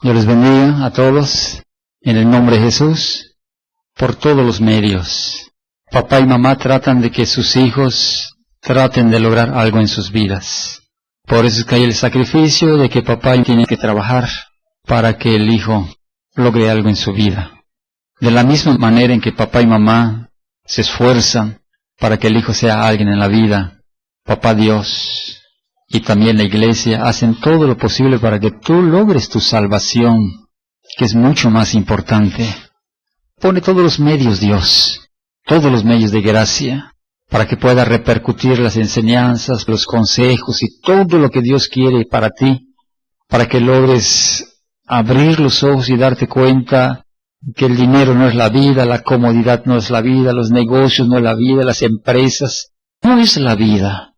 Yo les bendiga a todos, en el nombre de Jesús, por todos los medios. Papá y mamá tratan de que sus hijos traten de lograr algo en sus vidas. Por eso es que hay el sacrificio de que papá tiene que trabajar para que el hijo logre algo en su vida. De la misma manera en que papá y mamá se esfuerzan para que el hijo sea alguien en la vida, papá Dios y también la iglesia hacen todo lo posible para que tú logres tu salvación, que es mucho más importante. Pone todos los medios, Dios, todos los medios de gracia, para que pueda repercutir las enseñanzas, los consejos y todo lo que Dios quiere para ti, para que logres abrir los ojos y darte cuenta que el dinero no es la vida, la comodidad no es la vida, los negocios no es la vida, las empresas no es la vida.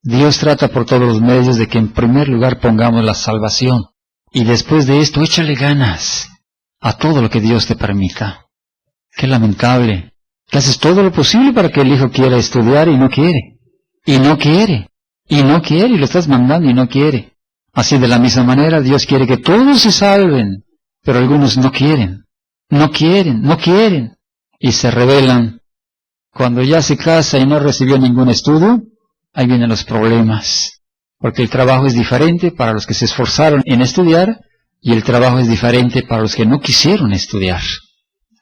Dios trata por todos los medios de que en primer lugar pongamos la salvación y después de esto échale ganas a todo lo que Dios te permita. Qué lamentable que haces todo lo posible para que el hijo quiera estudiar y no quiere, y no quiere, y no quiere, y lo estás mandando y no quiere. Así de la misma manera Dios quiere que todos se salven, pero algunos no quieren, no quieren, no quieren, y se rebelan. Cuando ya se casa y no recibió ningún estudio, ahí vienen los problemas, porque el trabajo es diferente para los que se esforzaron en estudiar, y el trabajo es diferente para los que no quisieron estudiar.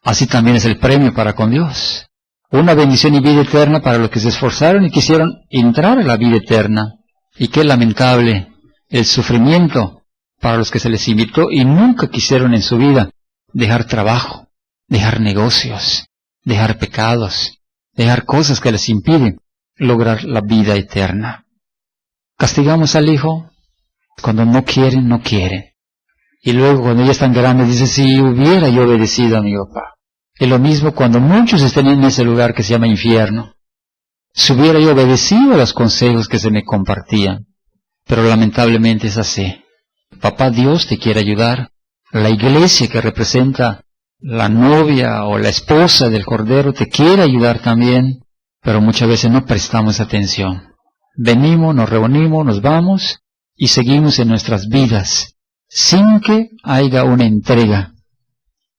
Así también es el premio para con Dios. Una bendición y vida eterna para los que se esforzaron y quisieron entrar a la vida eterna. Y qué lamentable el sufrimiento para los que se les invitó y nunca quisieron en su vida dejar trabajo, dejar negocios, dejar pecados, dejar cosas que les impiden lograr la vida eterna. Castigamos al hijo cuando no quieren, no quieren. Y luego cuando ya están grandes dice, si hubiera yo obedecido a mi papá. Es lo mismo cuando muchos estén en ese lugar que se llama infierno. Si hubiera yo obedecido a los consejos que se me compartían. Pero lamentablemente es así. Papá Dios te quiere ayudar. La iglesia que representa la novia o la esposa del Cordero te quiere ayudar también. Pero muchas veces no prestamos atención. Venimos, nos reunimos, nos vamos y seguimos en nuestras vidas sin que haya una entrega.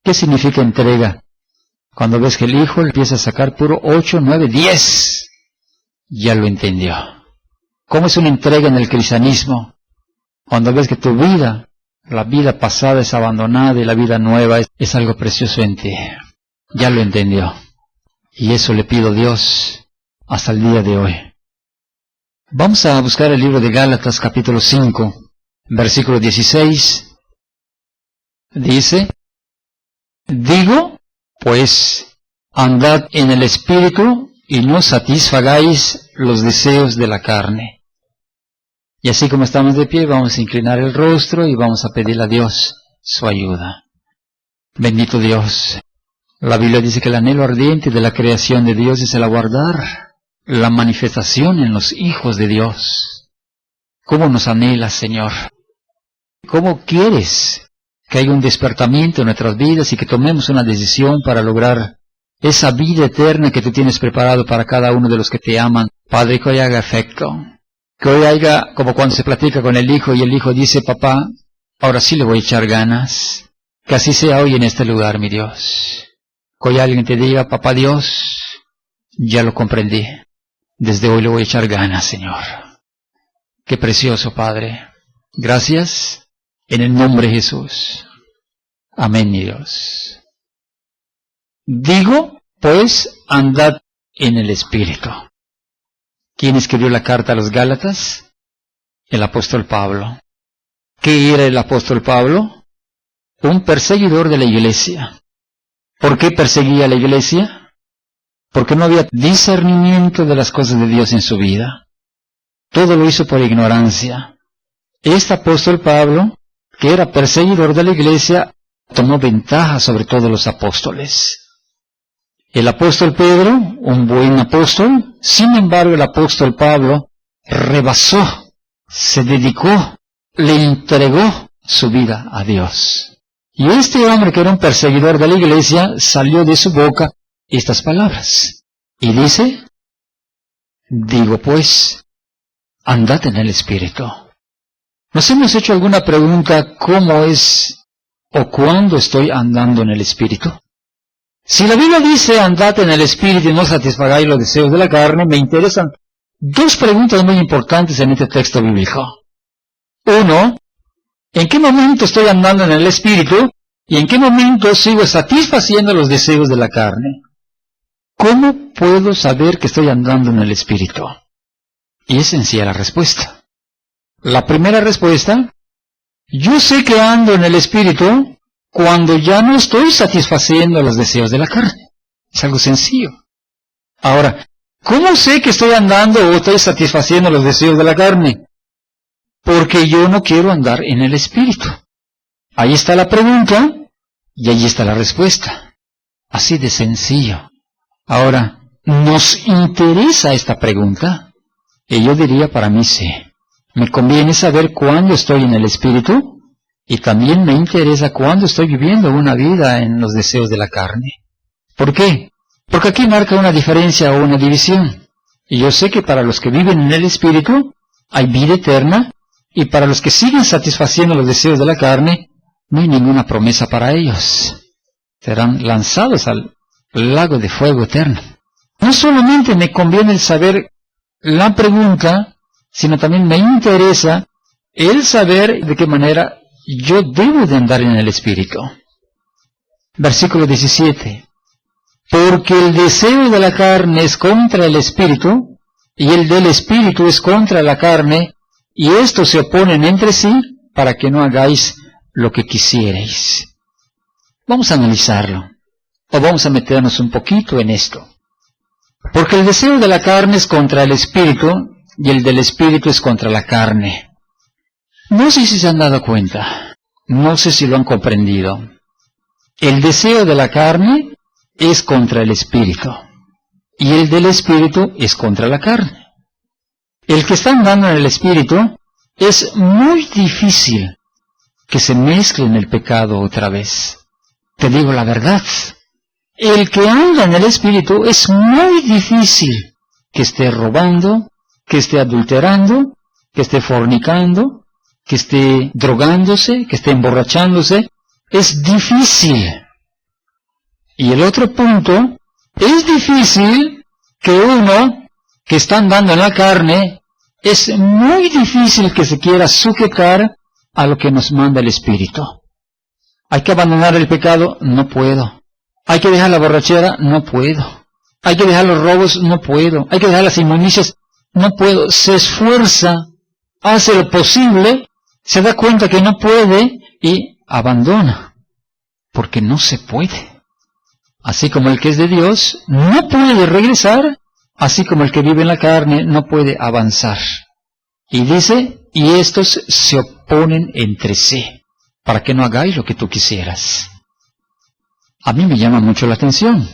¿Qué significa entrega? Cuando ves que el hijo empieza a sacar puro 8, 9, 10, ya lo entendió. ¿Cómo es una entrega en el cristianismo? Cuando ves que tu vida, la vida pasada es abandonada y la vida nueva es algo precioso en ti. Ya lo entendió. Y eso le pido a Dios hasta el día de hoy. Vamos a buscar el libro de Gálatas capítulo 5, versículo 16. Dice, digo, pues, andad en el Espíritu y no satisfagáis los deseos de la carne. Y así como estamos de pie, vamos a inclinar el rostro y vamos a pedirle a Dios su ayuda. Bendito Dios. La Biblia dice que el anhelo ardiente de la creación de Dios es el aguardar la manifestación en los hijos de Dios. ¿Cómo nos anhelas, Señor? ¿Cómo quieres que haya un despertamiento en nuestras vidas y que tomemos una decisión para lograr esa vida eterna que tú tienes preparado para cada uno de los que te aman? Padre, que hoy haga efecto. Que hoy haya, como cuando se platica con el hijo y el hijo dice, papá, ahora sí le voy a echar ganas. Que así sea hoy en este lugar, mi Dios. Que hoy alguien te diga, papá Dios, ya lo comprendí. Desde hoy le voy a echar ganas, Señor. Qué precioso, Padre. Gracias en el nombre de Jesús. Amén, mi Dios. Digo, pues, andad en el Espíritu. ¿Quién escribió la carta a los Gálatas? El apóstol Pablo. ¿Qué era el apóstol Pablo? Un perseguidor de la iglesia. ¿Por qué perseguía a la iglesia? Porque no había discernimiento de las cosas de Dios en su vida. Todo lo hizo por ignorancia. Este apóstol Pablo, que era perseguidor de la iglesia, tomó ventaja sobre todos los apóstoles. El apóstol Pedro, un buen apóstol, sin embargo el apóstol Pablo rebasó, se dedicó, le entregó su vida a Dios. Y este hombre que era un perseguidor de la iglesia, salió de su boca estas palabras. Y dice, digo pues, andad en el Espíritu. ¿Nos hemos hecho alguna pregunta cómo es o cuándo estoy andando en el Espíritu? Si la Biblia dice, andad en el Espíritu y no satisfagáis los deseos de la carne, me interesan dos preguntas muy importantes en este texto bíblico. Uno, ¿en qué momento estoy andando en el Espíritu y en qué momento sigo satisfaciendo los deseos de la carne? ¿Cómo puedo saber que estoy andando en el Espíritu? Y es sencilla la respuesta. La primera respuesta, yo sé que ando en el Espíritu cuando ya no estoy satisfaciendo los deseos de la carne. Es algo sencillo. Ahora, ¿cómo sé que estoy andando o estoy satisfaciendo los deseos de la carne? Porque yo no quiero andar en el Espíritu. Ahí está la pregunta y ahí está la respuesta. Así de sencillo. Ahora, ¿nos interesa esta pregunta? Y yo diría, para mí sí. Me conviene saber cuándo estoy en el Espíritu y también me interesa cuándo estoy viviendo una vida en los deseos de la carne. ¿Por qué? Porque aquí marca una diferencia o una división. Y yo sé que para los que viven en el Espíritu hay vida eterna, y para los que siguen satisfaciendo los deseos de la carne, no hay ninguna promesa para ellos. Serán lanzados al lago de fuego eterno. No solamente me conviene el saber la pregunta, sino también me interesa el saber de qué manera yo debo de andar en el Espíritu. Versículo 17. Porque el deseo de la carne es contra el Espíritu, y el del Espíritu es contra la carne, y estos se oponen entre sí para que no hagáis lo que quisierais. Vamos a analizarlo, o vamos a meternos un poquito en esto. Porque el deseo de la carne es contra el Espíritu, y el del Espíritu es contra la carne. No sé si se han dado cuenta, no sé si lo han comprendido. El deseo de la carne es contra el Espíritu, y el del Espíritu es contra la carne. El que está andando en el Espíritu, es muy difícil que se mezcle en el pecado otra vez. Te digo la verdad. El que anda en el Espíritu es muy difícil que esté robando, que esté adulterando, que esté fornicando, que esté drogándose, que esté emborrachándose. Es difícil. Y el otro punto, es difícil que uno que está andando en la carne, es muy difícil que se quiera sujetar a lo que nos manda el Espíritu. Hay que abandonar el pecado, no puedo. Hay que dejar la borrachera, no puedo. Hay que dejar los robos, no puedo. Hay que dejar las inmundicias, no puedo. Se esfuerza, hace lo posible, se da cuenta que no puede y abandona, porque no se puede. Así como el que es de Dios no puede regresar, así como el que vive en la carne no puede avanzar. Y dice, y estos se oponen entre sí, para que no hagáis lo que tú quisieras. A mí me llama mucho la atención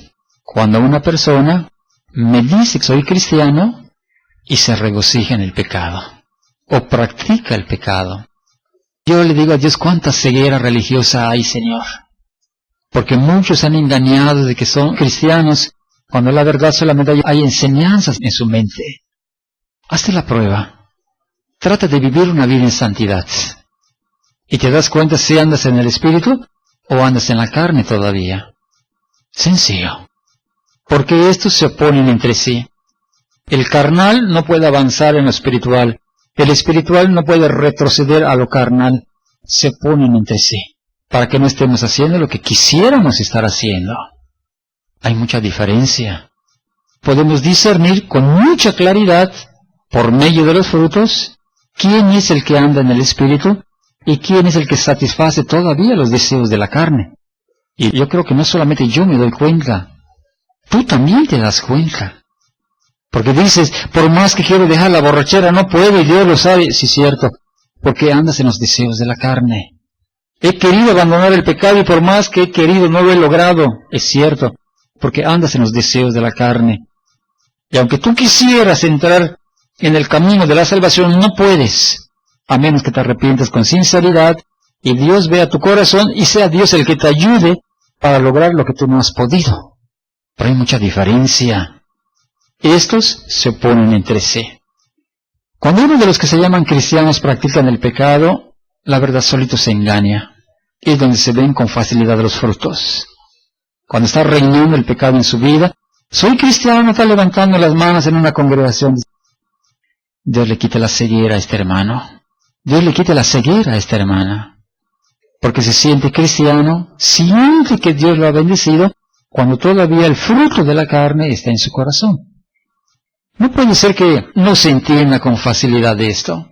cuando una persona me dice que soy cristiano y se regocija en el pecado, o practica el pecado. Yo le digo a Dios, ¿cuánta ceguera religiosa hay, Señor? Porque muchos han engañado de que son cristianos, cuando la verdad solamente hay enseñanzas en su mente. Hazte la prueba. Trata de vivir una vida en santidad. Y te das cuenta si andas en el Espíritu o andas en la carne todavía. Sencillo. Porque estos se oponen entre sí. El carnal no puede avanzar en lo espiritual. El espiritual no puede retroceder a lo carnal. Se oponen entre sí, para que no estemos haciendo lo que quisiéramos estar haciendo. Hay mucha diferencia. Podemos discernir con mucha claridad, por medio de los frutos, quién es el que anda en el Espíritu y quién es el que satisface todavía los deseos de la carne. Y yo creo que no solamente yo me doy cuenta, tú también te das cuenta. Porque dices, por más que quiero dejar la borrachera, no puedo, y Dios lo sabe. Sí, cierto, porque andas en los deseos de la carne. He querido abandonar el pecado y por más que he querido no lo he logrado. Es cierto, porque andas en los deseos de la carne. Y aunque tú quisieras entrar en el camino de la salvación, no puedes, a menos que te arrepientas con sinceridad y Dios vea tu corazón y sea Dios el que te ayude para lograr lo que tú no has podido. Pero hay mucha diferencia. Estos se oponen entre sí. Cuando uno de los que se llaman cristianos practican el pecado, la verdad solito se engaña. es donde se ven con facilidad los frutos. Cuando está reinando el pecado en su vida, soy cristiano, está levantando las manos en una congregación. Dios le quita la ceguera a este hermano. Dios le quita la ceguera a esta hermana. Porque se siente cristiano, siente que Dios lo ha bendecido, cuando todavía el fruto de la carne está en su corazón. No puede ser que no se entienda con facilidad esto.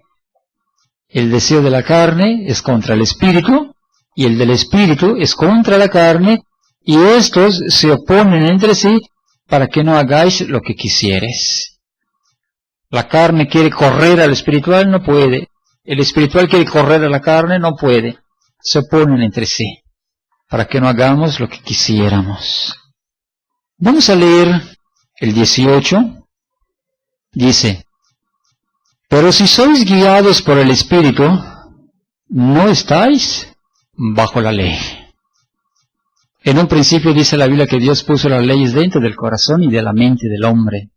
El deseo de la carne es contra el espíritu, y el del espíritu es contra la carne, y estos se oponen entre sí para que no hagáis lo que quisieres. La carne quiere correr al espiritual, no puede. El espiritual quiere correr a la carne, no puede. Se oponen entre sí para que no hagamos lo que quisiéramos. Vamos a leer el 18. Dice: pero si sois guiados por el Espíritu, no estáis bajo la ley. En un principio dice la Biblia que Dios puso las leyes dentro del corazón y de la mente del hombre.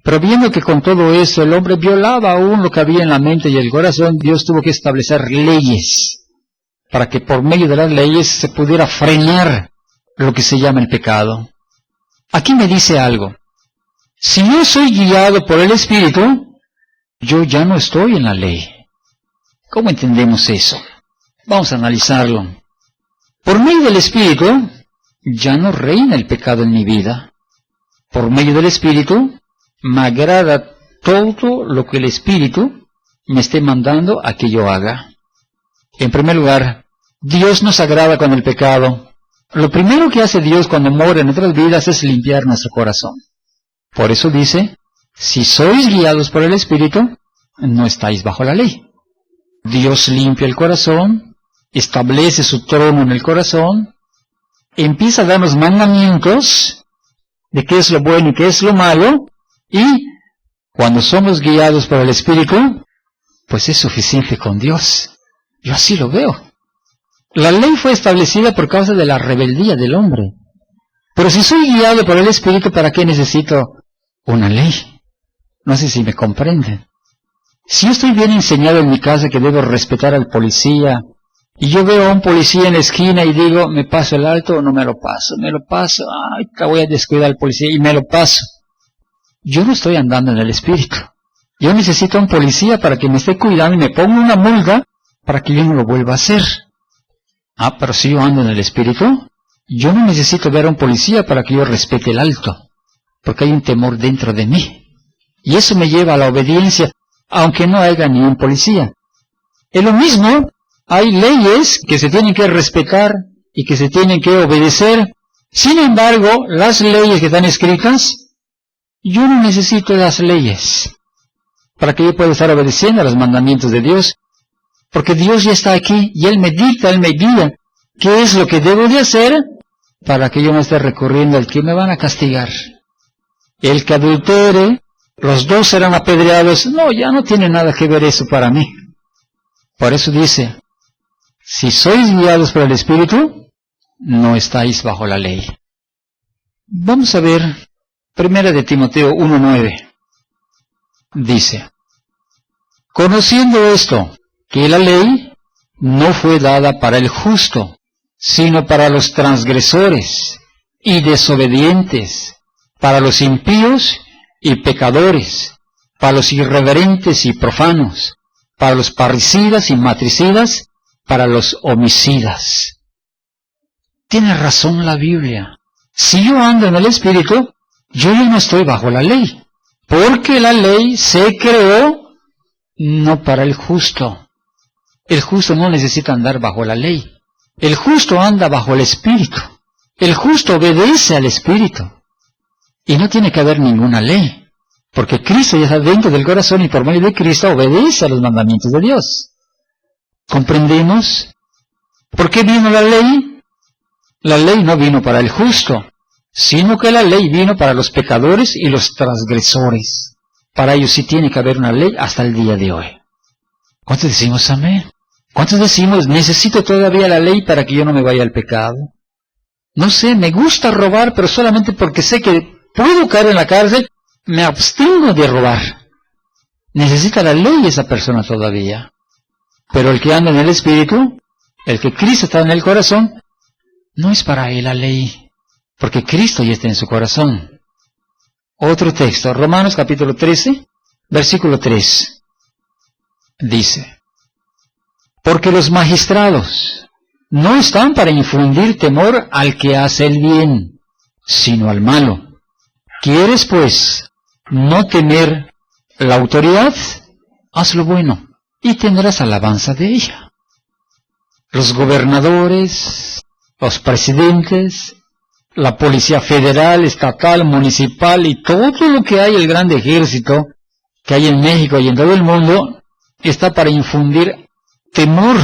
Pero viendo que con todo esto el hombre violaba aún lo que había en la mente y el corazón, Dios tuvo que establecer leyes, para que por medio de las leyes se pudiera frenar lo que se llama el pecado. Aquí me dice algo. Si yo soy guiado por el Espíritu, yo ya no estoy en la ley. ¿Cómo entendemos eso? Vamos a analizarlo. Por medio del Espíritu, ya no reina el pecado en mi vida. Por medio del Espíritu, me agrada todo lo que el Espíritu me esté mandando a que yo haga. En primer lugar, Dios nos agrada con el pecado. Lo primero que hace Dios cuando mora en nuestras vidas es limpiar nuestro corazón. Por eso dice, si sois guiados por el Espíritu, no estáis bajo la ley. Dios limpia el corazón, establece su trono en el corazón, empieza a darnos mandamientos de qué es lo bueno y qué es lo malo, y cuando somos guiados por el Espíritu, pues es suficiente con Dios. Yo así lo veo. La ley fue establecida por causa de la rebeldía del hombre. Pero si soy guiado por el Espíritu, ¿para qué necesito una ley? No sé si me comprenden. Si yo estoy bien enseñado en mi casa que debo respetar al policía, y yo veo a un policía en la esquina y digo, ¿me paso el alto o no me lo paso? Me lo paso, ay, te voy a descuidar al policía y me lo paso. Yo no estoy andando en el Espíritu. Yo necesito a un policía para que me esté cuidando y me ponga una multa para que yo no lo vuelva a hacer. Ah, pero si yo ando en el Espíritu, yo no necesito ver a un policía para que yo respete el alto, porque hay un temor dentro de mí. Y eso me lleva a la obediencia, aunque no haya ni un policía. Es lo mismo, hay leyes que se tienen que respetar y que se tienen que obedecer. Sin embargo, las leyes que están escritas, yo no necesito las leyes para que yo pueda estar obedeciendo a los mandamientos de Dios, porque Dios ya está aquí y Él me dicta, Él me guía qué es lo que debo de hacer para que yo no esté recurriendo al que me van a castigar. El que adultere, los dos serán apedreados. No, ya no tiene nada que ver eso para mí. Por eso dice, si sois guiados por el Espíritu, no estáis bajo la ley. Vamos a ver 1 de Timoteo 1:9. Dice, conociendo esto, que la ley no fue dada para el justo, sino para los transgresores y desobedientes, para los impíos y pecadores, para los irreverentes y profanos, para los parricidas y matricidas, para los homicidas. Tiene razón la Biblia. Si yo ando en el Espíritu, yo ya no estoy bajo la ley, porque la ley se creó no para el justo. El justo no necesita andar bajo la ley. El justo anda bajo el Espíritu. El justo obedece al Espíritu. Y no tiene que haber ninguna ley, porque Cristo ya está dentro del corazón y por medio de Cristo obedece a los mandamientos de Dios. ¿Comprendemos? ¿Por qué vino la ley? La ley no vino para el justo, sino que la ley vino para los pecadores y los transgresores. Para ellos sí tiene que haber una ley hasta el día de hoy. ¿Cuántos decimos amén? ¿Cuántos decimos, necesito todavía la ley para que yo no me vaya al pecado? No sé, me gusta robar, pero solamente porque sé que puedo caer en la cárcel, me abstengo de robar. Necesita la ley esa persona todavía. Pero el que anda en el Espíritu, El que Cristo está en el corazón, no es para él la ley, porque Cristo ya está en su corazón. Otro texto, Romanos capítulo 13, versículo 3, dice: porque los magistrados no están para infundir temor al que hace el bien, sino al malo. ¿Quieres, pues, no temer la autoridad? Haz lo bueno, y tendrás alabanza de ella. Los gobernadores, los presidentes, la policía federal, estatal, municipal y todo lo que hay, el gran ejército que hay en México y en todo el mundo, está para infundir temor,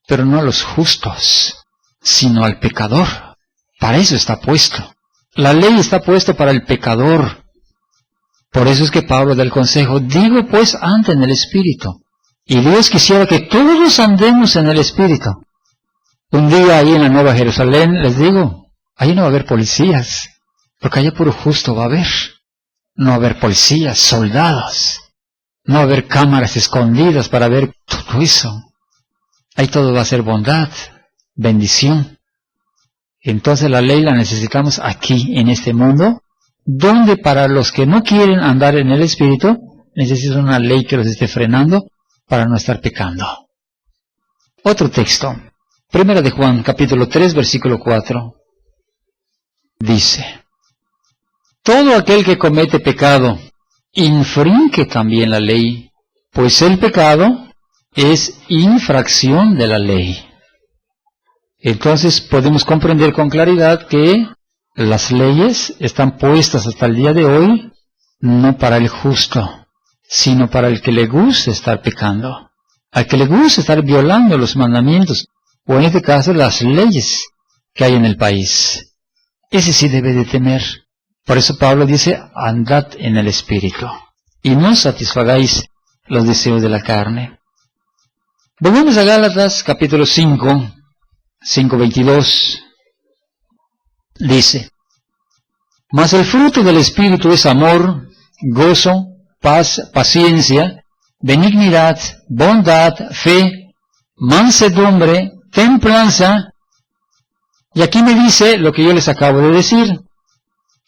pero no a los justos, sino al pecador. Para eso está puesto. La ley está puesta para el pecador. Por eso es que Pablo da el consejo: digo pues, anda en el Espíritu. Y Dios quisiera que todos andemos en el Espíritu. Un día ahí en la Nueva Jerusalén, les digo, ahí no va a haber policías, porque allá puro justo va a haber. No va a haber policías, soldados. No va a haber cámaras escondidas para ver todo eso. Ahí todo va a ser bondad, bendición. Entonces la ley la necesitamos aquí, en este mundo, donde para los que no quieren andar en el Espíritu, necesitan una ley que los esté frenando para no estar pecando. Otro texto, 1 de Juan, capítulo 3, versículo 4, dice: todo aquel que comete pecado infringe también la ley, pues el pecado es infracción de la ley. Entonces podemos comprender con claridad que las leyes están puestas hasta el día de hoy no para el justo, sino para el que le gusta estar pecando, al que le gusta estar violando los mandamientos, o en este caso las leyes que hay en el país. Ese sí debe de temer. Por eso Pablo dice: andad en el Espíritu, y no satisfagáis los deseos de la carne. Volvemos a Gálatas capítulo 5, 5:22. Dice: mas el fruto del Espíritu es amor, gozo, paz, paciencia, benignidad, bondad, fe, mansedumbre, templanza. Y aquí me dice lo que yo les acabo de decir: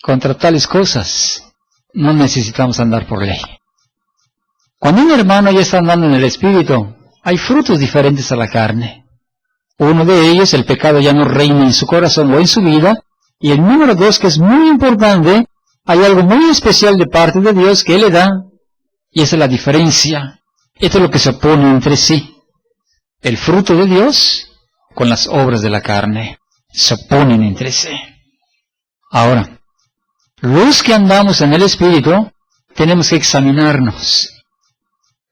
contra tales cosas no necesitamos andar por ley. Cuando un hermano ya está andando en el Espíritu, hay frutos diferentes a la carne. Uno de ellos, el pecado ya no reina en su corazón o en su vida. Y el número 2, que es muy importante, hay algo muy especial de parte de Dios que Él le da, y esa es la diferencia. Esto es lo que se opone entre sí. El fruto de Dios con las obras de la carne se oponen entre sí. Ahora, los que andamos en el Espíritu tenemos que examinarnos,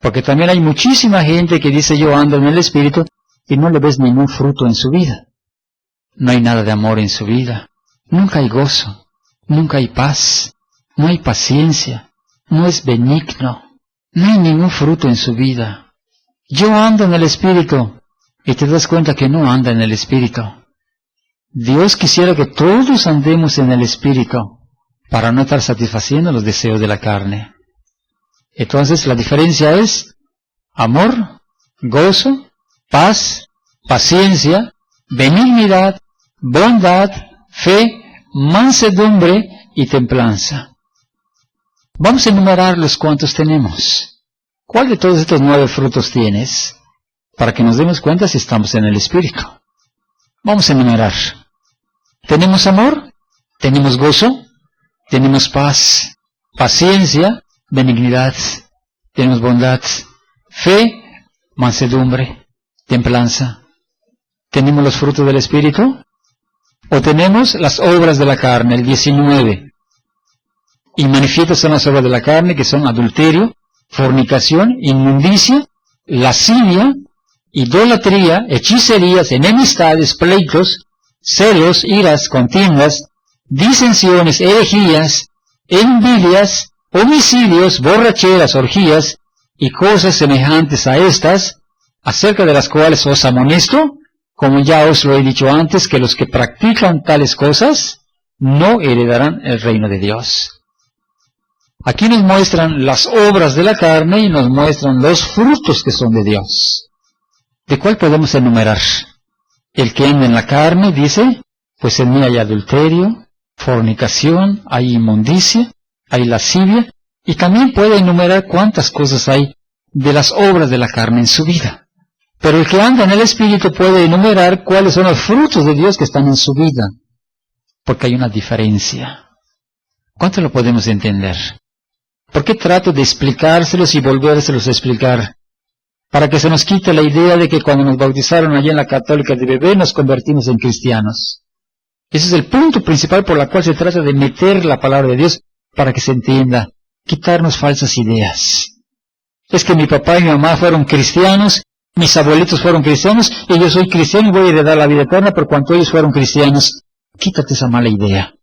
porque también hay muchísima gente que dice: yo ando en el Espíritu, y no le ves ningún fruto en su vida. No hay nada de amor en su vida. Nunca hay gozo, nunca hay paz, no hay paciencia, no es benigno, no hay ningún fruto en su vida. Yo ando en el Espíritu, y te das cuenta que no anda en el Espíritu. Dios quisiera que todos andemos en el Espíritu, para no estar satisfaciendo los deseos de la carne. Entonces la diferencia es amor, gozo, paz, paciencia, benignidad, bondad, fe, mansedumbre y templanza. Vamos a enumerar los cuantos tenemos. ¿Cuál de todos estos 9 frutos tienes? Para que nos demos cuenta si estamos en el Espíritu. Vamos a enumerar. Tenemos amor, tenemos gozo, tenemos paz, paciencia, benignidad, tenemos bondad, fe, mansedumbre, templanza. ¿Tenemos los frutos del Espíritu? ¿O tenemos las obras de la carne, el 19? Y manifiestas son las obras de la carne, que son adulterio, fornicación, inmundicia, lascivia, idolatría, hechicerías, enemistades, pleitos, celos, iras, contiendas, disensiones, herejías, envidias, homicidios, borracheras, orgías, y cosas semejantes a estas, acerca de las cuales os amonesto, como ya os lo he dicho antes, que los que practican tales cosas no heredarán el reino de Dios. Aquí nos muestran las obras de la carne y nos muestran los frutos que son de Dios. ¿De cuál podemos enumerar? El que anda en la carne, dice, pues en mí hay adulterio, fornicación, hay inmundicia, hay lascivia, y también puede enumerar cuántas cosas hay de las obras de la carne en su vida. Pero el que anda en el Espíritu puede enumerar cuáles son los frutos de Dios que están en su vida, porque hay una diferencia. ¿Cuánto lo podemos entender? ¿Por qué trato de explicárselos y volvérselos a explicar? Para que se nos quite la idea de que cuando nos bautizaron allá en la católica de bebé nos convertimos en cristianos. Ese es el punto principal por el cual se trata de meter la palabra de Dios para que se entienda, quitarnos falsas ideas. Es que mi papá y mi mamá fueron cristianos, mis abuelitos fueron cristianos, y yo soy cristiano y voy a heredar la vida eterna por cuanto ellos fueron cristianos. Quítate esa mala idea.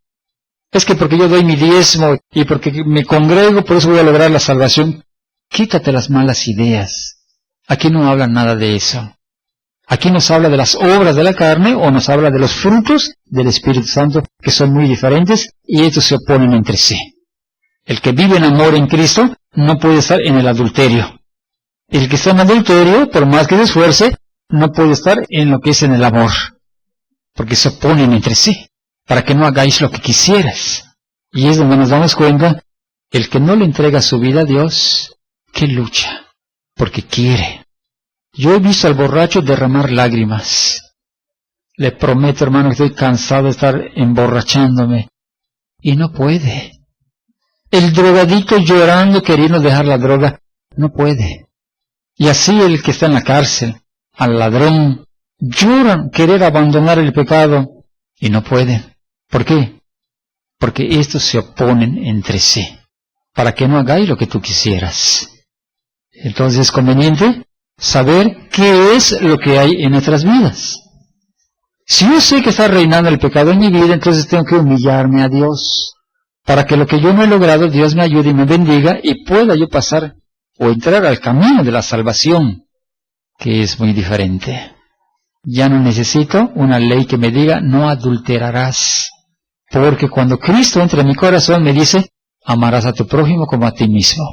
Es que porque yo doy mi diezmo y porque me congrego, por eso voy a lograr la salvación. Quítate las malas ideas. Aquí no habla nada de eso. Aquí nos habla de las obras de la carne o nos habla de los frutos del Espíritu Santo, que son muy diferentes y estos se oponen entre sí. El que vive en amor en Cristo no puede estar en el adulterio. El que está en adulterio, por más que se esfuerce, no puede estar en lo que es en el amor, porque se oponen entre sí, para que no hagáis lo que quisieras. Y es donde nos damos cuenta, el que no le entrega su vida a Dios, que lucha, porque quiere. Yo he visto al borracho derramar lágrimas. Le prometo, hermano, que estoy cansado de estar emborrachándome. Y no puede. El drogadicto llorando, queriendo dejar la droga, no puede. Y así el que está en la cárcel, al ladrón, lloran querer abandonar el pecado, y no puede. ¿Por qué? Porque estos se oponen entre sí, para que no hagáis lo que tú quisieras. Entonces es conveniente saber qué es lo que hay en nuestras vidas. Si yo sé que está reinando el pecado en mi vida, entonces tengo que humillarme a Dios, para que lo que yo no he logrado, Dios me ayude y me bendiga, y pueda yo pasar o entrar al camino de la salvación, que es muy diferente. Ya no necesito una ley que me diga, no adulterarás, porque cuando Cristo entra en mi corazón me dice, amarás a tu prójimo como a ti mismo.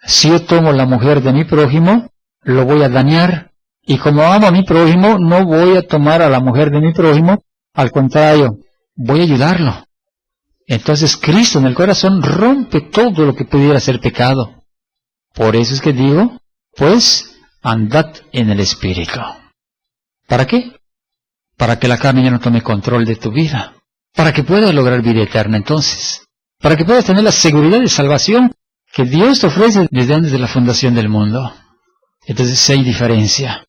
Si yo tomo la mujer de mi prójimo, lo voy a dañar, y como amo a mi prójimo, no voy a tomar a la mujer de mi prójimo, al contrario, voy a ayudarlo. Entonces Cristo en el corazón rompe todo lo que pudiera ser pecado. Por eso es que digo, pues, andad en el Espíritu. ¿Para qué? Para que la carne ya no tome control de tu vida. Para que puedas lograr vida eterna entonces. Para que puedas tener la seguridad de salvación que Dios te ofrece desde antes de la fundación del mundo. Entonces hay diferencia.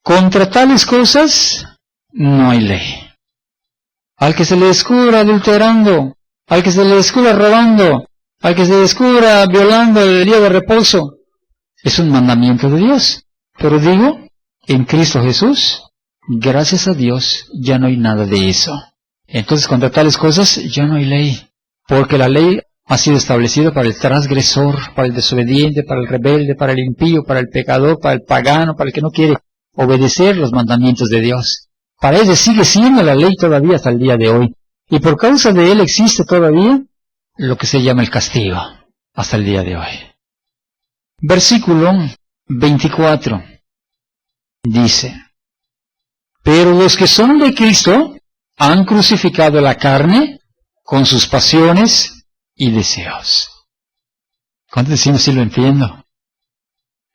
Contra tales cosas no hay ley. Al que se le descubra adulterando, al que se le descubra robando, al que se descubra violando el día de reposo, es un mandamiento de Dios. Pero digo, en Cristo Jesús, gracias a Dios, ya no hay nada de eso. Entonces contra tales cosas ya no hay ley, porque la ley ha sido establecida para el transgresor, para el desobediente, para el rebelde, para el impío, para el pecador, para el pagano, para el que no quiere obedecer los mandamientos de Dios. Para ese sigue siendo la ley todavía hasta el día de hoy. Y por causa de él existe todavía lo que se llama el castigo, hasta el día de hoy. Versículo 24 dice, pero los que son de Cristo han crucificado la carne con sus pasiones y deseos. ¿Cuántos decimos si lo entiendo?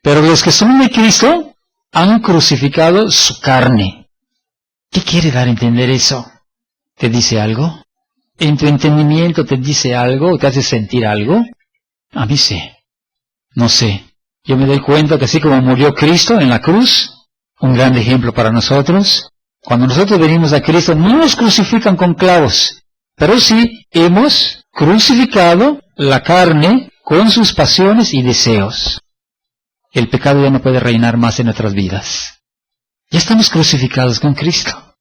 Pero los que son de Cristo han crucificado su carne. ¿Qué quiere dar a entender eso? ¿Te dice algo? ¿En tu entendimiento te dice algo? ¿Te hace sentir algo? A mí sí. No sé. Yo me doy cuenta que así como murió Cristo en la cruz, un gran ejemplo para nosotros, cuando nosotros venimos a Cristo no nos crucifican con clavos, pero sí hemos crucificado la carne con sus pasiones y deseos. El pecado ya no puede reinar más en nuestras vidas. Ya estamos crucificados con Cristo.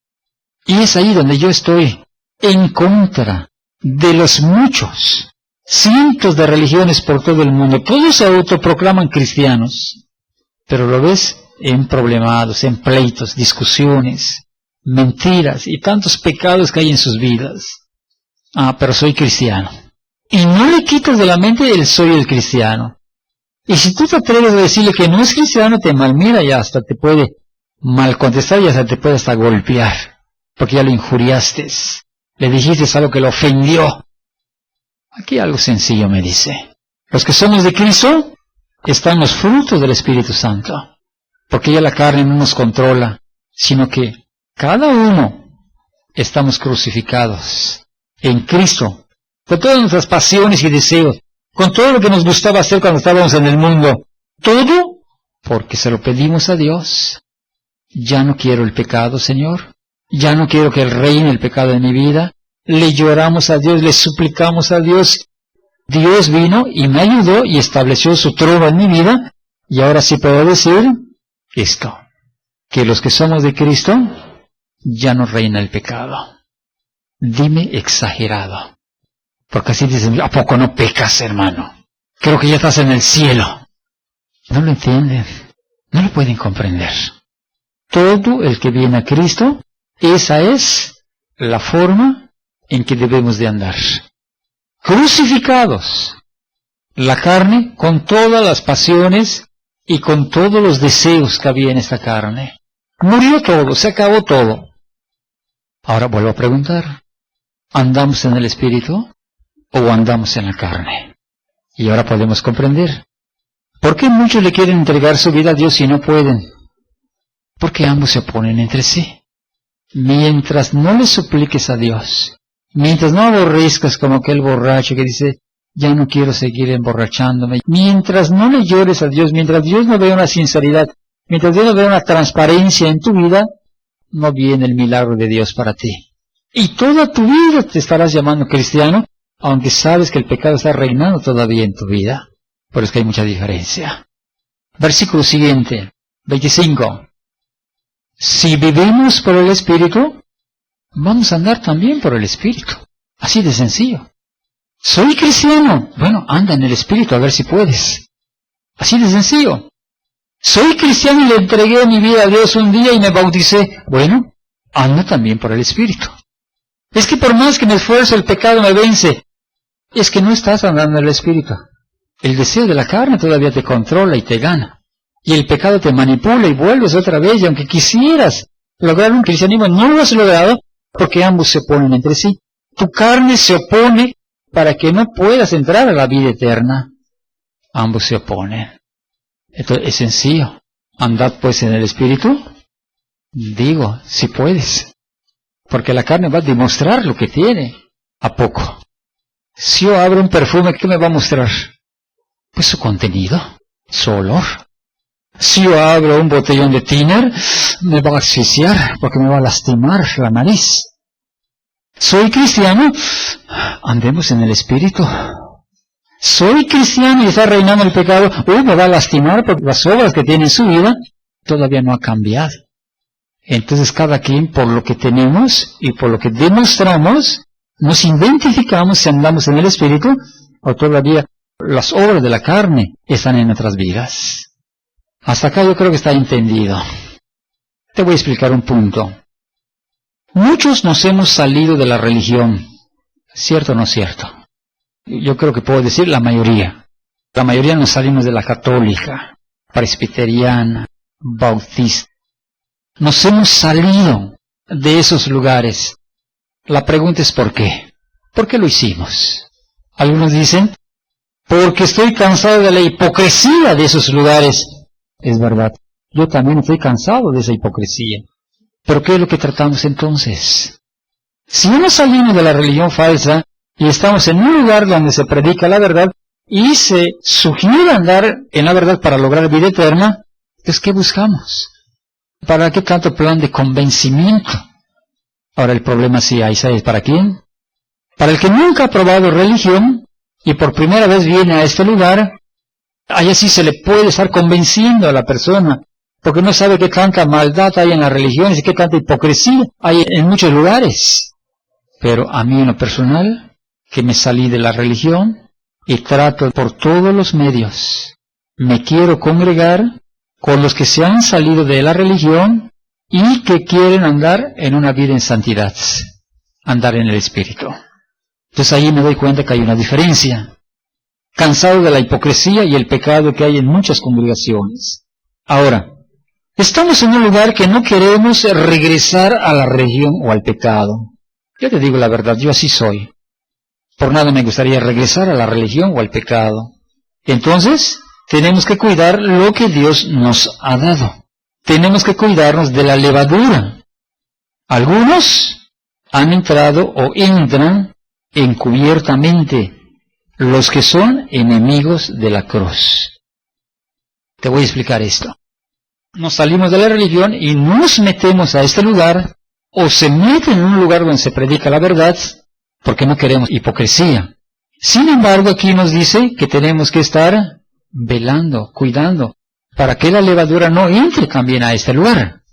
Y es ahí donde yo estoy en contra de los muchos, cientos de religiones por todo el mundo. Todos se autoproclaman cristianos, pero lo ves en problemados, en pleitos, discusiones, mentiras y tantos pecados que hay en sus vidas. Ah, pero soy cristiano. Y no le quitas de la mente el soy el cristiano. Y si tú te atreves a decirle que no es cristiano, te malmira y hasta te puede mal contestar y hasta te puede hasta golpear, porque ya lo injuriaste, le dijiste algo que lo ofendió. Aquí algo sencillo me dice. Los que somos de Cristo están los frutos del Espíritu Santo, porque ya la carne no nos controla, sino que cada uno estamos crucificados en Cristo, con todas nuestras pasiones y deseos, con todo lo que nos gustaba hacer cuando estábamos en el mundo, todo porque se lo pedimos a Dios. Ya no quiero el pecado, Señor, ya no quiero que Él reine el pecado en mi vida. Le lloramos a Dios, le suplicamos a Dios. Dios vino y me ayudó y estableció su trono en mi vida, y ahora sí puedo decir esto, que los que somos de Cristo, ya no reina el pecado. Dime exagerado. Porque así dicen, ¿a poco no pecas, hermano? Creo que ya estás en el cielo. No lo entienden, no lo pueden comprender. Todo el que viene a Cristo, esa es la forma en que debemos de andar. Crucificados, la carne con todas las pasiones y con todos los deseos que había en esta carne. Murió todo, se acabó todo. Ahora vuelvo a preguntar, ¿andamos en el Espíritu o andamos en la carne? Y ahora podemos comprender, ¿por qué muchos le quieren entregar su vida a Dios y no pueden? Porque ambos se oponen entre sí. Mientras no le supliques a Dios, mientras no aborrezcas como aquel borracho que dice, ya no quiero seguir emborrachándome, mientras no le llores a Dios, mientras Dios no vea una sinceridad, mientras Dios no vea una transparencia en tu vida, no viene el milagro de Dios para ti. Y toda tu vida te estarás llamando cristiano, aunque sabes que el pecado está reinando todavía en tu vida. Pero es que hay mucha diferencia. Versículo siguiente, 25. Si vivimos por el Espíritu, vamos a andar también por el Espíritu. Así de sencillo. Soy cristiano. Bueno, anda en el Espíritu a ver si puedes. Así de sencillo. Soy cristiano y le entregué mi vida a Dios un día y me bauticé. Bueno, anda también por el Espíritu. Es que por más que me esfuerzo el pecado me vence. Es que no estás andando en el Espíritu. El deseo de la carne todavía te controla y te gana. Y el pecado te manipula y vuelves otra vez. Y aunque quisieras lograr un cristianismo, no lo has logrado porque ambos se oponen entre sí. Tu carne se opone para que no puedas entrar a la vida eterna. Ambos se oponen. Entonces es sencillo. Andad pues en el Espíritu. Digo, si puedes. Porque la carne va a demostrar lo que tiene. ¿A poco? Si yo abro un perfume, ¿qué me va a mostrar? Pues su contenido, su olor. Si yo abro un botellón de tiner, me va a asfixiar porque me va a lastimar la nariz. ¿Soy cristiano? Andemos en el Espíritu. Soy cristiano y está reinando el pecado. Me va a lastimar porque las obras que tiene en su vida todavía no ha cambiado. Entonces cada quien por lo que tenemos y por lo que demostramos, nos identificamos si andamos en el Espíritu o todavía las obras de la carne están en nuestras vidas. Hasta acá yo creo que está entendido. Te voy a explicar un punto. Muchos nos hemos salido de la religión. ¿Cierto o no cierto? Yo creo que puedo decir la mayoría. La mayoría nos salimos de la católica, presbiteriana, bautista. Nos hemos salido de esos lugares. La pregunta es ¿por qué? ¿Por qué lo hicimos? Algunos dicen, porque estoy cansado de la hipocresía de esos lugares. Es verdad, yo también estoy cansado de esa hipocresía. ¿Pero qué es lo que tratamos entonces? Si no salimos de la religión falsa y estamos en un lugar donde se predica la verdad y se sugiere andar en la verdad para lograr vida eterna, pues ¿qué buscamos? ¿Para qué tanto plan de convencimiento? Ahora el problema sí hay, ¿sabes para quién? Para el que nunca ha probado religión y por primera vez viene a este lugar, allá sí se le puede estar convenciendo a la persona, porque no sabe qué tanta maldad hay en las religiones y qué tanta hipocresía hay en muchos lugares. Pero a mí en lo personal, que me salí de la religión y trato por todos los medios, me quiero congregar con los que se han salido de la religión y que quieren andar en una vida en santidad, andar en el Espíritu. Entonces ahí me doy cuenta que hay una diferencia. cansado de la hipocresía y el pecado que hay en muchas congregaciones. Ahora, estamos en un lugar que no queremos regresar a la religión o al pecado. Yo te digo la verdad, yo así soy. Por nada me gustaría regresar a la religión o al pecado. Entonces, tenemos que cuidar lo que Dios nos ha dado. Tenemos que cuidarnos de la levadura. Algunos han entrado o entran encubiertamente, los que son enemigos de la cruz. Te voy a explicar esto. Nos salimos de la religión y nos metemos a este lugar, o se meten en un lugar donde se predica la verdad, porque no queremos hipocresía. Sin embargo, aquí nos dice que tenemos que estar velando, cuidando, para que la levadura no entre también a este lugar.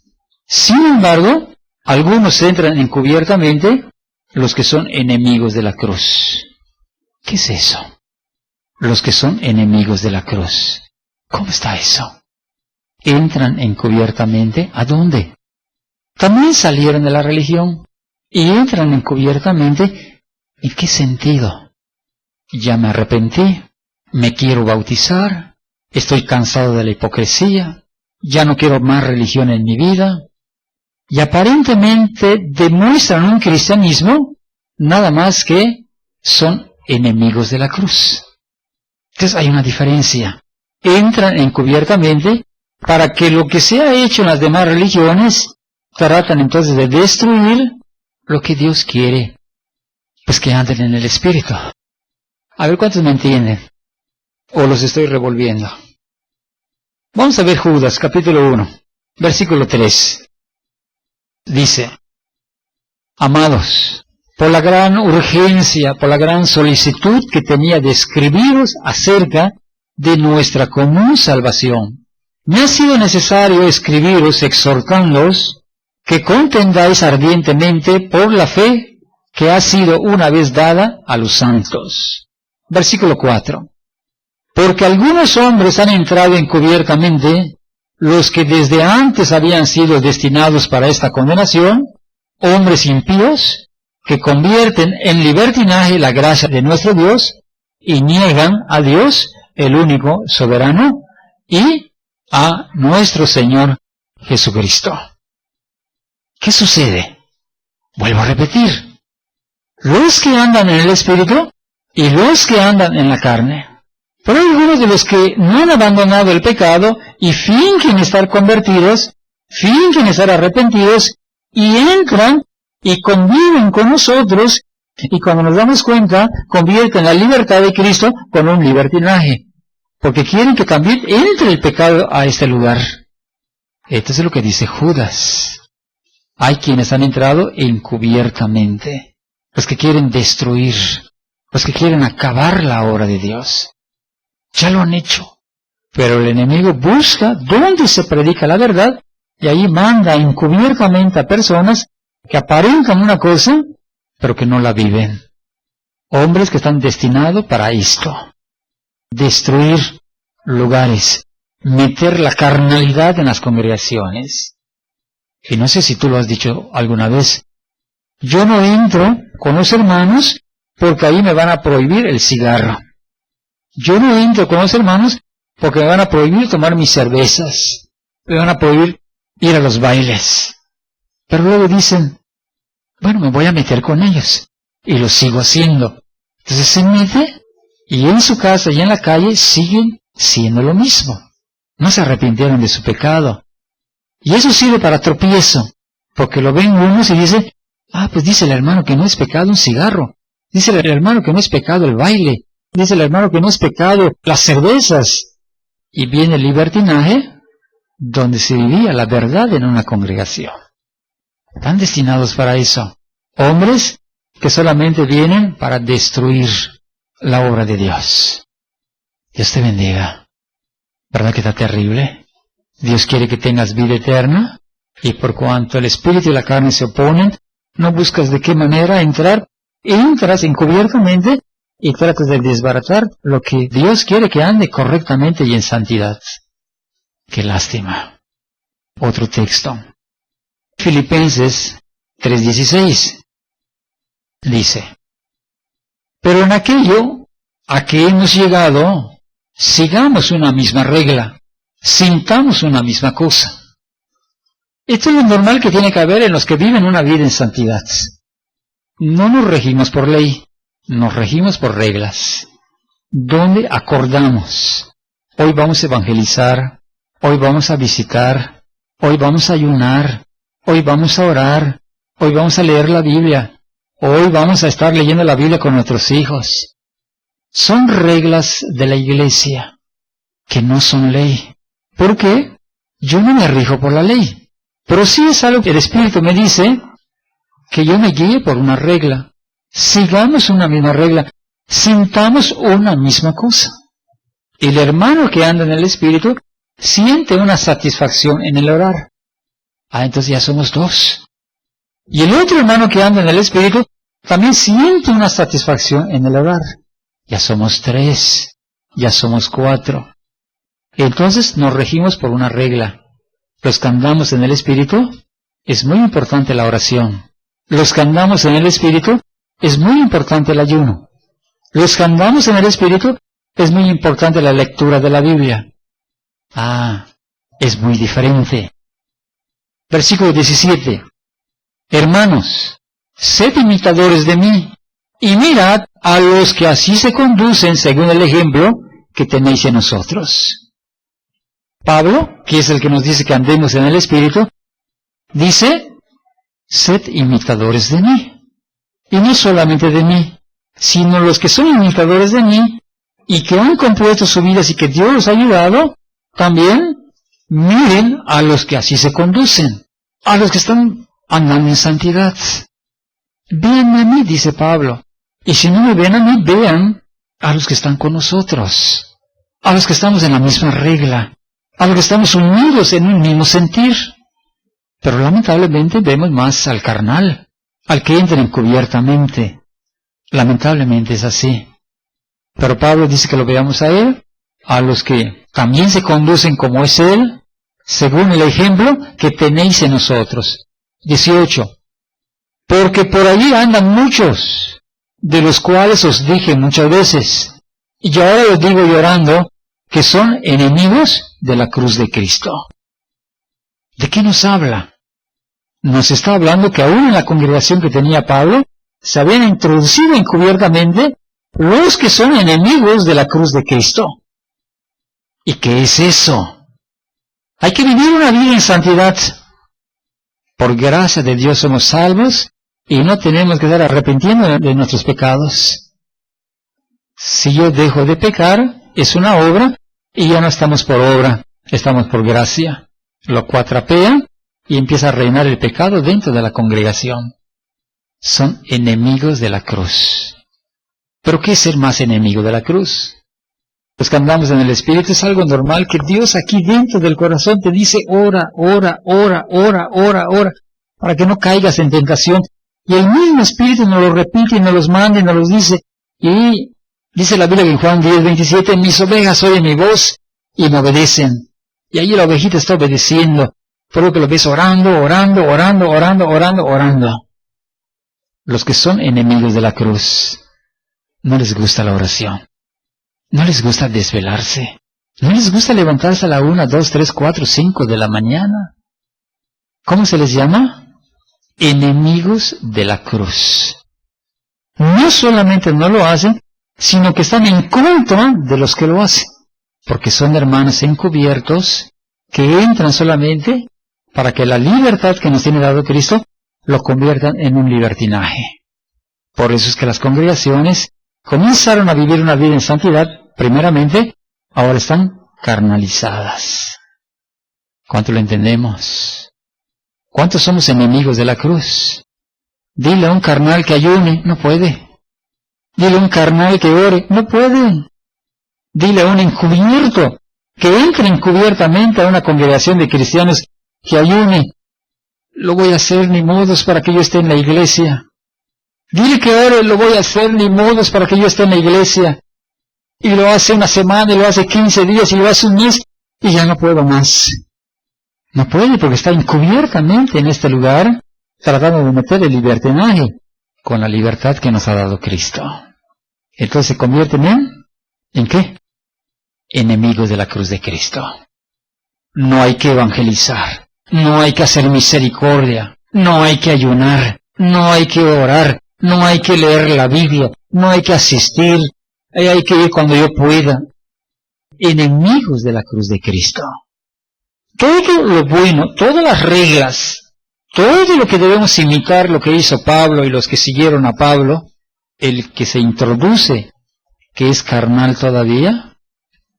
Sin embargo, algunos entran encubiertamente, los que son enemigos de la cruz. ¿Qué es eso? Los que son enemigos de la cruz. ¿Cómo está eso? Entran encubiertamente, ¿a dónde? También salieron de la religión y entran encubiertamente. ¿En qué sentido? Ya me arrepentí, me quiero bautizar, estoy cansado de la hipocresía, ya no quiero más religión en mi vida, y aparentemente demuestran un cristianismo, nada más que son enemigos de la cruz. Entonces hay una diferencia. Entran encubiertamente para que lo que se ha hecho en las demás religiones, tratan entonces de destruir lo que Dios quiere, pues que anden en el Espíritu. A ver cuántos me entienden, o los estoy revolviendo. Vamos a ver Judas, capítulo 1, versículo 3. Dice: amados, por la gran urgencia, por la gran solicitud que tenía de escribiros acerca de nuestra común salvación, me ha sido necesario escribiros exhortándoos que contendáis ardientemente por la fe que ha sido una vez dada a los santos. Versículo 4. Porque algunos hombres han entrado encubiertamente, los que desde antes habían sido destinados para esta condenación, hombres impíos, que convierten en libertinaje la gracia de nuestro Dios, y niegan a Dios, el único soberano, y a nuestro Señor Jesucristo. ¿Qué sucede? Vuelvo a repetir. Los que andan en el Espíritu y los que andan en la carne. Pero hay algunos de los que no han abandonado el pecado y fingen estar convertidos, fingen estar arrepentidos, y entran y conviven con nosotros, y cuando nos damos cuenta, convierten la libertad de Cristo con un libertinaje, porque quieren que también entre el pecado a este lugar. Esto es lo que dice Judas. Hay quienes han entrado encubiertamente, los que quieren destruir, los que quieren acabar la obra de Dios. Ya lo han hecho, pero el enemigo busca dónde se predica la verdad, y ahí manda encubiertamente a personas que aparentan una cosa, pero que no la viven. Hombres que están destinados para esto: destruir lugares, meter la carnalidad en las congregaciones. Y no sé si tú lo has dicho alguna vez: yo no entro con los hermanos porque ahí me van a prohibir el cigarro. Yo no entro con los hermanos porque me van a prohibir tomar mis cervezas, me van a prohibir ir a los bailes. Pero luego dicen: bueno, me voy a meter con ellos, y lo sigo haciendo. Entonces se mete, y en su casa y en la calle siguen siendo lo mismo. No se arrepintieron de su pecado. Y eso sirve para tropiezo, porque lo ven unos y dicen: pues dice el hermano que no es pecado un cigarro, dice el hermano que no es pecado el baile, dice el hermano que no es pecado las cervezas. Y viene el libertinaje, donde se vivía la verdad en una congregación. Están destinados para eso. Hombres que solamente vienen para destruir la obra de Dios. Dios te bendiga. ¿Verdad que está terrible? Dios quiere que tengas vida eterna, y por cuanto el espíritu y la carne se oponen, no buscas de qué manera entrar, entras encubiertamente y tratas de desbaratar lo que Dios quiere que ande correctamente y en santidad. ¡Qué lástima! Otro texto. Filipenses 3:16 dice: pero en aquello a que hemos llegado, sigamos una misma regla, sintamos una misma cosa. Esto es lo normal que tiene que haber en los que viven una vida en santidad. No nos regimos por ley, nos regimos por reglas, donde acordamos. Hoy vamos a evangelizar, hoy vamos a visitar, hoy vamos a ayunar, hoy vamos a orar, hoy vamos a leer la Biblia, hoy vamos a estar leyendo la Biblia con nuestros hijos. Son reglas de la iglesia, que no son ley. ¿Por qué? Yo no me rijo por la ley, pero sí es algo que el Espíritu me dice, que yo me guíe por una regla. Sigamos una misma regla, sintamos una misma cosa. El hermano que anda en el Espíritu siente una satisfacción en el orar. Entonces ya somos dos. Y el otro hermano que anda en el Espíritu también siente una satisfacción en el orar. Ya somos tres, ya somos cuatro. Entonces nos regimos por una regla. Los que andamos en el Espíritu, es muy importante la oración. Los que andamos en el Espíritu, es muy importante el ayuno. Los que andamos en el Espíritu, es muy importante la lectura de la Biblia. Es muy diferente. Versículo 17. Hermanos, sed imitadores de mí, y mirad a los que así se conducen según el ejemplo que tenéis en nosotros. Pablo, que es el que nos dice que andemos en el Espíritu, dice, sed imitadores de mí. Y no solamente de mí, sino los que son imitadores de mí y que han compuesto su vida y que Dios los ha ayudado, también miren a los que así se conducen, a los que están andando en santidad. Véanme a mí, dice Pablo, y si no me ven a mí, vean a los que están con nosotros, a los que estamos en la misma regla, a los que estamos unidos en un mismo sentir. Pero lamentablemente vemos más al carnal, al que entra encubiertamente. Lamentablemente es así. Pero Pablo dice que lo veamos a él, a los que también se conducen como es él, según el ejemplo que tenéis en nosotros. 18. Porque por allí andan muchos, de los cuales os dije muchas veces, y yo ahora os digo llorando, que son enemigos de la cruz de Cristo. ¿De qué nos habla? Nos está hablando que aún en la congregación que tenía Pablo, se habían introducido encubiertamente los que son enemigos de la cruz de Cristo. ¿Y qué es eso? Hay que vivir una vida en santidad. Por gracia de Dios somos salvos y no tenemos que estar arrepintiendo de nuestros pecados. Si yo dejo de pecar, es una obra y ya no estamos por obra, estamos por gracia. Lo cuatrapea y empieza a reinar el pecado dentro de la congregación. Son enemigos de la cruz. ¿Pero qué es ser más enemigo de la cruz? Los que andamos en el Espíritu es algo normal que Dios aquí dentro del corazón te dice ora, ora, ora, ora, ora, ora, para que no caigas en tentación. Y el mismo Espíritu nos lo repite y nos los manda y nos los dice. Y dice la Biblia en Juan 10:27, mis ovejas oyen mi voz y me obedecen. Y ahí la ovejita está obedeciendo. Por lo que lo ves orando, orando, orando, orando, orando, orando. Los que son enemigos de la cruz, no les gusta la oración. No les gusta desvelarse. No les gusta levantarse a la 1, 2, 3, 4, 5 de la mañana. ¿Cómo se les llama? Enemigos de la cruz. No solamente no lo hacen, sino que están en contra de los que lo hacen. Porque son hermanos encubiertos que entran solamente para que la libertad que nos tiene dado Cristo lo conviertan en un libertinaje. Por eso es que las congregaciones comenzaron a vivir una vida en santidad, primeramente, ahora están carnalizadas. ¿Cuánto lo entendemos? ¿Cuántos somos enemigos de la cruz? Dile a un carnal que ayune, no puede. Dile a un carnal que ore, no puede. Dile a un encubierto que entre encubiertamente a una congregación de cristianos que ayune. Lo voy a hacer ni modos para que yo esté en la iglesia. Dile que ore, lo voy a hacer ni modos para que yo esté en la iglesia. Y lo hace una semana, y lo hace 15 días, y lo hace un mes, y ya no puedo más. No puede porque está encubiertamente en este lugar, tratando de meter el libertinaje con la libertad que nos ha dado Cristo. Entonces se convierten en ¿En qué? Enemigos de la cruz de Cristo. No hay que evangelizar, no hay que hacer misericordia, no hay que ayunar, no hay que orar, no hay que leer la Biblia, no hay que asistir, hay que ir cuando yo pueda. Enemigos de la cruz de Cristo. Todo lo bueno, todas las reglas, todo lo que debemos imitar, lo que hizo Pablo y los que siguieron a Pablo, el que se introduce, que es carnal todavía,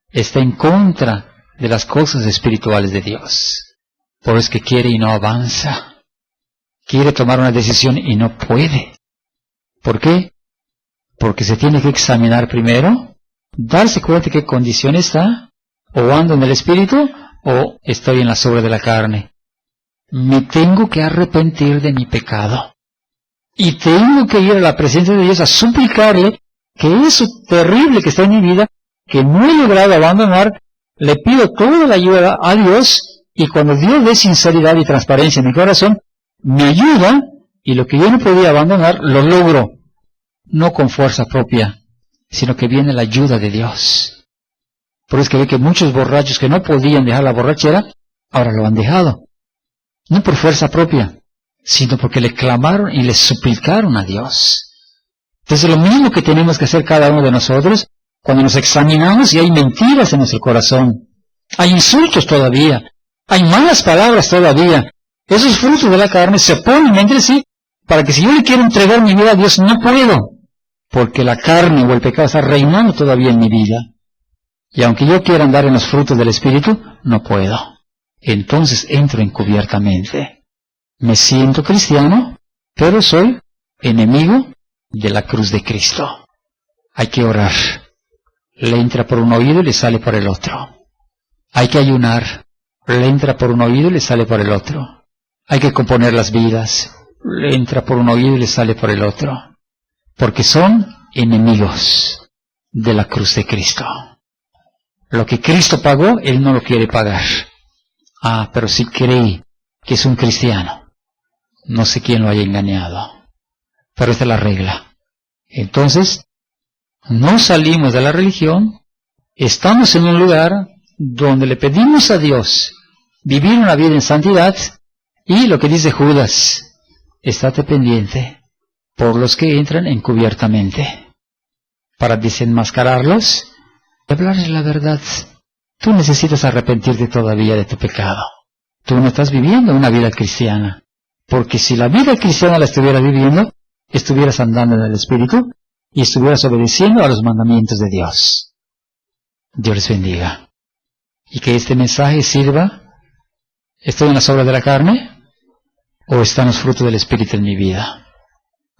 está en contra de las cosas espirituales de Dios. Por eso es que quiere y no avanza. Quiere tomar una decisión y no puede. ¿Por qué? Porque se tiene que examinar primero, darse cuenta de qué condición está, o ando en el espíritu, o estoy en las obras de la carne. Me tengo que arrepentir de mi pecado. Y tengo que ir a la presencia de Dios a suplicarle que eso terrible que está en mi vida, que no he logrado abandonar, le pido toda la ayuda a Dios, y cuando Dios dé sinceridad y transparencia en mi corazón, me ayuda, y lo que yo no podía abandonar, lo logro. No con fuerza propia, sino que viene la ayuda de Dios. Por eso es que ve que muchos borrachos que no podían dejar la borrachera, ahora lo han dejado. No por fuerza propia, sino porque le clamaron y le suplicaron a Dios. Entonces lo mismo que tenemos que hacer cada uno de nosotros, cuando nos examinamos y hay mentiras en nuestro corazón, hay insultos todavía, hay malas palabras todavía, esos frutos de la carne se oponen entre sí, para que si yo le quiero entregar mi vida a Dios, no puedo, porque la carne o el pecado está reinando todavía en mi vida. Y aunque yo quiera andar en los frutos del Espíritu, no puedo. Entonces entro encubiertamente. Me siento cristiano, pero soy enemigo de la cruz de Cristo. Hay que orar. Le entra por un oído y le sale por el otro. Hay que ayunar. Le entra por un oído y le sale por el otro. Hay que componer las vidas. Le entra por un oído y le sale por el otro. Porque son enemigos de la cruz de Cristo. Lo que Cristo pagó, Él no lo quiere pagar. Pero si cree que es un cristiano, no sé quién lo haya engañado. Pero esta es la regla. Entonces, no salimos de la religión, estamos en un lugar donde le pedimos a Dios vivir una vida en santidad, y lo que dice Judas, estate pendiente por los que entran encubiertamente, para desenmascararlos y hablarles la verdad. Tú necesitas arrepentirte todavía de tu pecado. Tú no estás viviendo una vida cristiana, porque si la vida cristiana la estuvieras viviendo, estuvieras andando en el Espíritu y estuvieras obedeciendo a los mandamientos de Dios. Dios les bendiga. Y que este mensaje sirva. ¿Estoy en las obras de la carne? ¿O están los frutos del Espíritu en mi vida?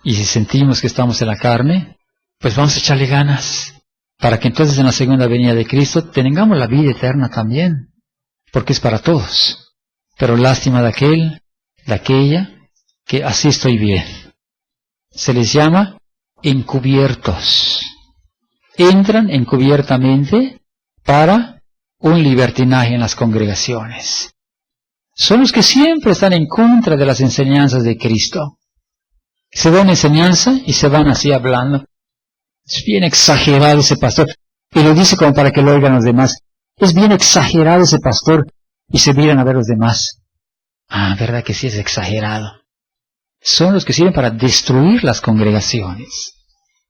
Y si sentimos que estamos en la carne, pues vamos a echarle ganas, para que entonces en la segunda venida de Cristo tengamos la vida eterna también, porque es para todos. Pero lástima de aquel, de aquella, que así estoy bien. Se les llama encubiertos. Entran encubiertamente para un libertinaje en las congregaciones. Son los que siempre están en contra de las enseñanzas de Cristo. Se da una enseñanza y se van así hablando. Es bien exagerado ese pastor. Y lo dice como para que lo oigan los demás. Es bien exagerado ese pastor. Y se miran a ver los demás. Verdad que sí es exagerado. Son los que sirven para destruir las congregaciones.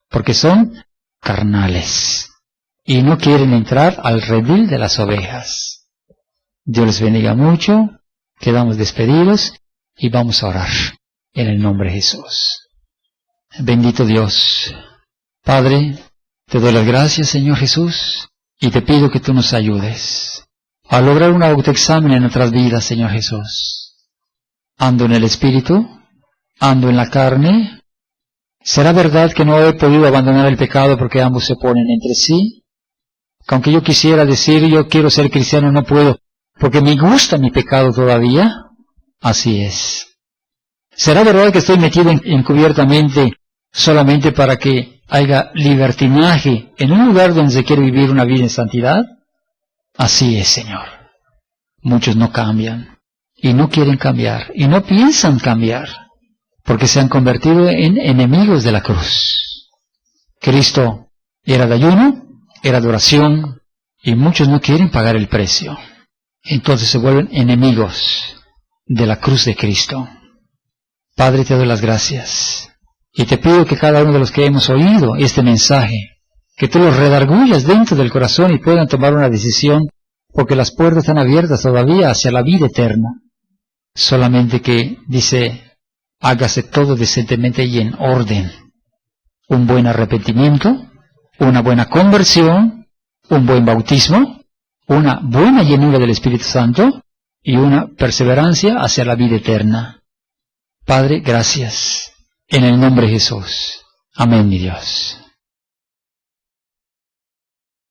Porque son carnales. Y no quieren entrar al redil de las ovejas. Dios les bendiga mucho. Quedamos despedidos y vamos a orar en el nombre de Jesús. Bendito Dios. Padre, te doy las gracias, Señor Jesús, y te pido que tú nos ayudes a lograr un autoexamen en nuestras vidas, Señor Jesús. Ando en el Espíritu, ando en la carne. ¿Será verdad que no he podido abandonar el pecado porque ambos se oponen entre sí? Que aunque yo quisiera decir, yo quiero ser cristiano, no puedo, porque me gusta mi pecado todavía. Así es. ¿Será verdad que estoy metido encubiertamente solamente para que haya libertinaje en un lugar donde se quiere vivir una vida en santidad? Así es, Señor. Muchos no cambian, y no quieren cambiar, y no piensan cambiar, porque se han convertido en enemigos de la cruz. Cristo era de ayuno, era adoración, y muchos no quieren pagar el precio. Entonces se vuelven enemigos de la cruz de Cristo. Padre, te doy las gracias. Y te pido que cada uno de los que hemos oído este mensaje, que tú los redargullas dentro del corazón y puedan tomar una decisión, porque las puertas están abiertas todavía hacia la vida eterna. Solamente que, dice, hágase todo decentemente y en orden. Un buen arrepentimiento, una buena conversión, un buen bautismo, una buena llenura del Espíritu Santo y una perseverancia hacia la vida eterna. Padre, gracias. En el nombre de Jesús. Amén, mi Dios.